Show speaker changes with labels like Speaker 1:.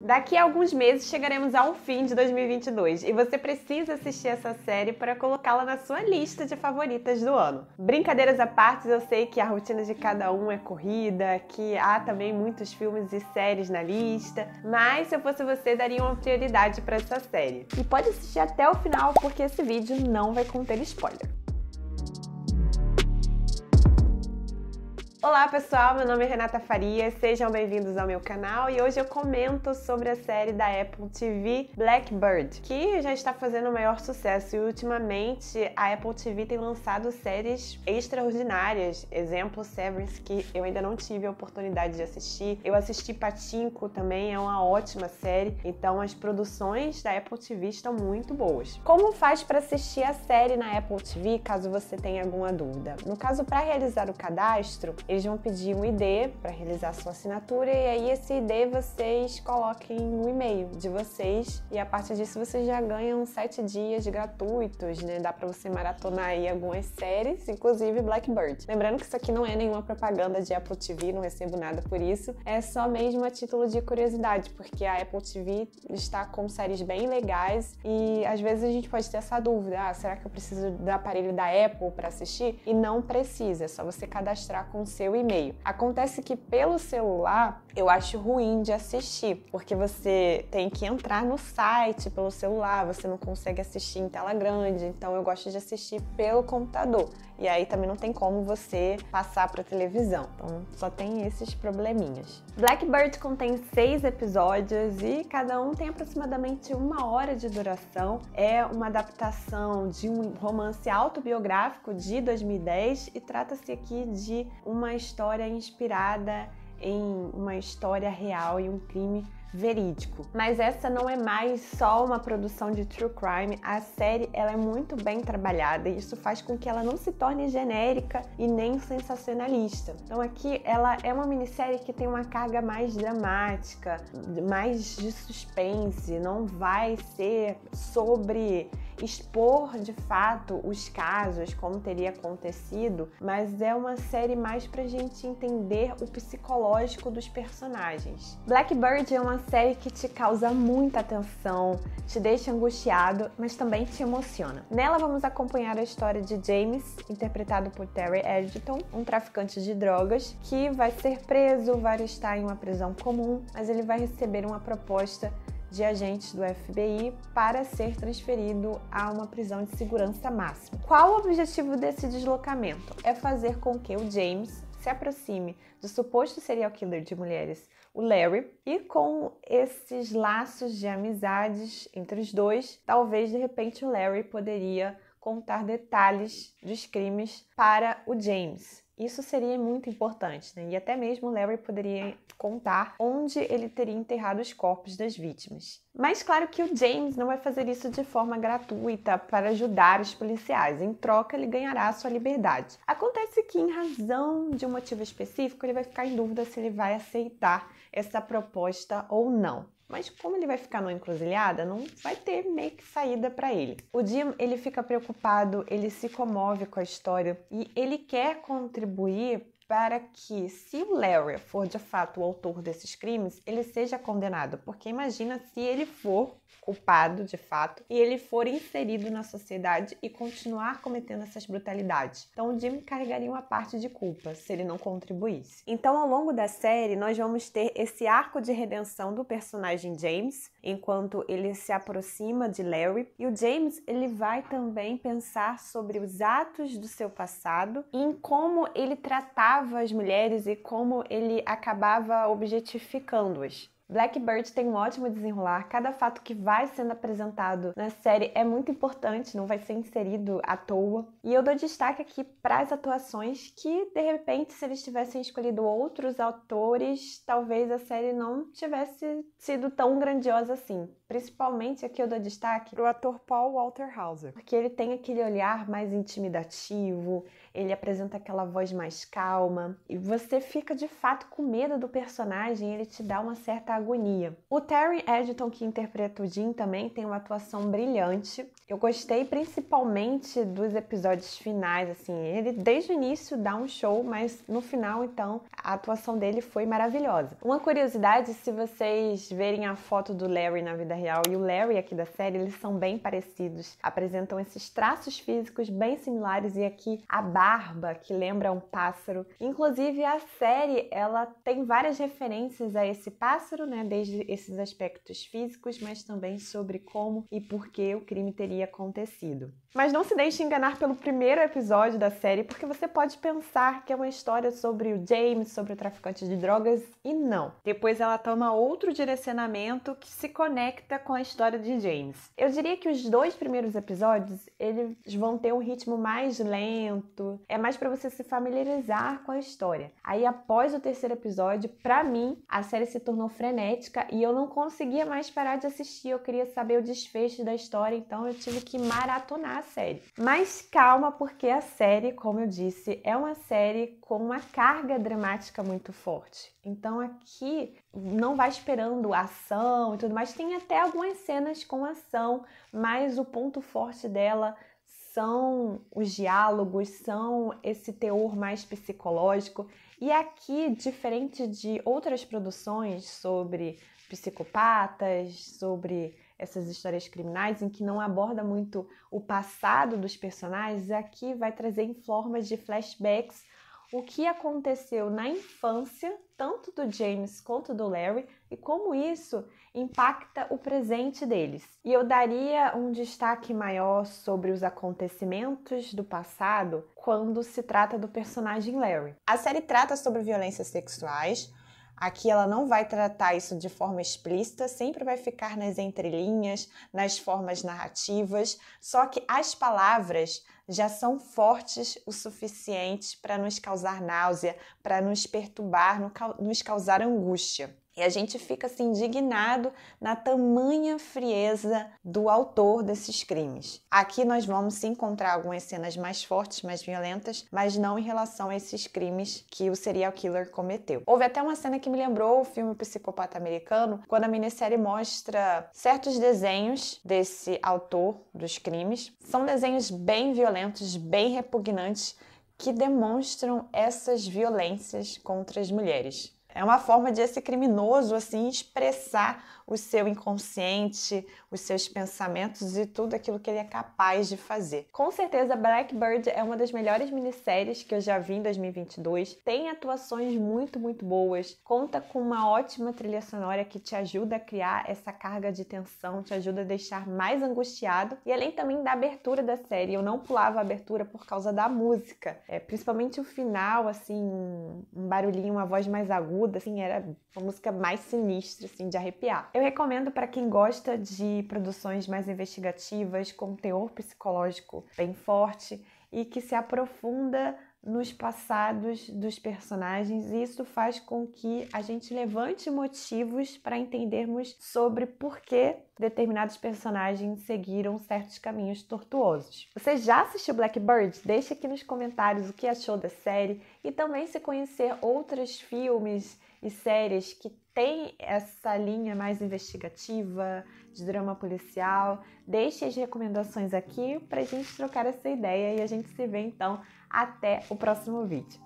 Speaker 1: Daqui a alguns meses chegaremos ao fim de 2022 e você precisa assistir essa série para colocá-la na sua lista de favoritas do ano. Brincadeiras à parte, eu sei que a rotina de cada um é corrida, que há também muitos filmes e séries na lista, mas se eu fosse você, daria uma prioridade para essa série. E pode assistir até o final porque esse vídeo não vai conter spoiler. Olá pessoal, meu nome é Renata Farias, sejam bem-vindos ao meu canal e hoje eu comento sobre a série da Apple TV Blackbird, que já está fazendo o maior sucesso e ultimamente a Apple TV tem lançado séries extraordinárias, exemplo Severance, que eu ainda não tive a oportunidade de assistir. Eu assisti Pachinko também, é uma ótima série, então as produções da Apple TV estão muito boas. Como faz para assistir a série na Apple TV, caso você tenha alguma dúvida? No caso, para realizar o cadastro, eles vão pedir um ID para realizar a sua assinatura e aí esse ID vocês coloquem no e-mail de vocês e a partir disso vocês já ganham 7 dias gratuitos, né? Dá para você maratonar aí algumas séries, inclusive Blackbird. Lembrando que isso aqui não é nenhuma propaganda de Apple TV, não recebo nada por isso, é só mesmo a título de curiosidade, porque a Apple TV está com séries bem legais e às vezes a gente pode ter essa dúvida, será que eu preciso do aparelho da Apple para assistir? E não precisa, é só você cadastrar com o seu e-mail. Acontece que pelo celular eu acho ruim de assistir, porque você tem que entrar no site pelo celular, você não consegue assistir em tela grande, então eu gosto de assistir pelo computador. E aí também não tem como você passar para televisão, então só tem esses probleminhas. Blackbird contém 6 episódios e cada um tem aproximadamente 1 hora de duração. É uma adaptação de um romance autobiográfico de 2010 e trata-se aqui de uma história inspirada em uma história real e um crime verídico. Mas essa não é mais só uma produção de true crime, a série ela é muito bem trabalhada e isso faz com que ela não se torne genérica e nem sensacionalista. Então aqui ela é uma minissérie que tem uma carga mais dramática, mais de suspense, não vai ser sobre expor de fato os casos, como teria acontecido, mas é uma série mais pra gente entender o psicológico dos personagens. Blackbird é uma série que te causa muita tensão, te deixa angustiado, mas também te emociona. Nela vamos acompanhar a história de James, interpretado por Terry Edgerton, um traficante de drogas que vai ser preso, vai estar em uma prisão comum, mas ele vai receber uma proposta de agentes do FBI para ser transferido a uma prisão de segurança máxima. Qual o objetivo desse deslocamento? É fazer com que o James se aproxime do suposto serial killer de mulheres, o Larry, e com esses laços de amizades entre os dois, talvez de repente o Larry poderia contar detalhes dos crimes para o James. Isso seria muito importante, né? E até mesmo o Larry poderia contar onde ele teria enterrado os corpos das vítimas. Mas claro que o James não vai fazer isso de forma gratuita para ajudar os policiais. Em troca, ele ganhará a sua liberdade. Acontece que, em razão de um motivo específico, ele vai ficar em dúvida se ele vai aceitar essa proposta ou não. Mas como ele vai ficar numa encruzilhada, não vai ter meio que saída para ele. O Jim, ele fica preocupado, ele se comove com a história e ele quer contribuir para que, se o Larry for de fato o autor desses crimes, ele seja condenado. Porque imagina se ele for culpado de fato e ele for inserido na sociedade e continuar cometendo essas brutalidades. Então o Jim carregaria uma parte de culpa se ele não contribuísse. Então ao longo da série nós vamos ter esse arco de redenção do personagem James, enquanto ele se aproxima de Larry, e o James ele vai também pensar sobre os atos do seu passado e em como ele tratava as mulheres e como ele acabava objetificando-as. Blackbird tem um ótimo desenrolar, cada fato que vai sendo apresentado na série é muito importante, não vai ser inserido à toa. E eu dou destaque aqui para as atuações que, de repente, se eles tivessem escolhido outros autores, talvez a série não tivesse sido tão grandiosa assim. Principalmente aqui eu dou destaque para o ator Paul Walter Hauser, porque ele tem aquele olhar mais intimidativo, ele apresenta aquela voz mais calma, e você fica de fato com medo do personagem, ele te dá uma certa agonia. O Taron Egerton, que interpreta o Jim, também tem uma atuação brilhante. Eu gostei principalmente dos episódios finais, assim, ele desde o início dá um show, mas no final, então, a atuação dele foi maravilhosa. Uma curiosidade, se vocês verem a foto do Larry na vida real e o Larry aqui da série, eles são bem parecidos, apresentam esses traços físicos bem similares e aqui a barba, que lembra um pássaro. Inclusive, a série, ela tem várias referências a esse pássaro, né, desde esses aspectos físicos, mas também sobre como e por que o crime teria acontecido. Mas não se deixe enganar pelo primeiro episódio da série, porque você pode pensar que é uma história sobre o James, sobre o traficante de drogas, e não. Depois ela toma outro direcionamento que se conecta com a história de James. Eu diria que os 2 primeiros episódios, eles vão ter um ritmo mais lento, é mais para você se familiarizar com a história. Aí após o 3º episódio, pra mim, a série se tornou frenética e eu não conseguia mais parar de assistir, eu queria saber o desfecho da história, então eu tive que maratonar a série. Mas calma, porque a série, como eu disse, é uma série com uma carga dramática muito forte. Então aqui não vai esperando ação e tudo mais, tem até algumas cenas com ação, mas o ponto forte dela são os diálogos, são esse teor mais psicológico. E aqui, diferente de outras produções sobre psicopatas, sobre essas histórias criminais, em que não aborda muito o passado dos personagens, aqui vai trazer em formas de flashbacks o que aconteceu na infância, tanto do James quanto do Larry, e como isso impacta o presente deles. E eu daria um destaque maior sobre os acontecimentos do passado quando se trata do personagem Larry. A série trata sobre violências sexuais. Aqui ela não vai tratar isso de forma explícita, sempre vai ficar nas entrelinhas, nas formas narrativas, só que as palavras já são fortes o suficiente para nos causar náusea, para nos perturbar, nos causar angústia. E a gente fica assim indignado na tamanha frieza do autor desses crimes. Aqui nós vamos sim encontrar algumas cenas mais fortes, mais violentas, mas não em relação a esses crimes que o serial killer cometeu. Houve até uma cena que me lembrou o filme Psicopata Americano, quando a minissérie mostra certos desenhos desse autor dos crimes. São desenhos bem violentos, bem repugnantes, que demonstram essas violências contra as mulheres. É uma forma de esse criminoso, assim, expressar o seu inconsciente, os seus pensamentos e tudo aquilo que ele é capaz de fazer. Com certeza, Blackbird é uma das melhores minisséries que eu já vi em 2022. Tem atuações muito, muito boas. Conta com uma ótima trilha sonora que te ajuda a criar essa carga de tensão, te ajuda a deixar mais angustiado. E além também da abertura da série, eu não pulava a abertura por causa da música. Principalmente o final, assim, um barulhinho, uma voz mais aguda, assim, era uma música mais sinistra, assim, de arrepiar. Eu recomendo para quem gosta de produções mais investigativas, com teor psicológico bem forte e que se aprofunda nos passados dos personagens, e isso faz com que a gente levante motivos para entendermos sobre por que determinados personagens seguiram certos caminhos tortuosos. Você já assistiu Blackbird? Deixa aqui nos comentários o que achou da série e também se conhecer outros filmes e séries que têm essa linha mais investigativa, de drama policial. Deixe as recomendações aqui para a gente trocar essa ideia e a gente se vê então até o próximo vídeo.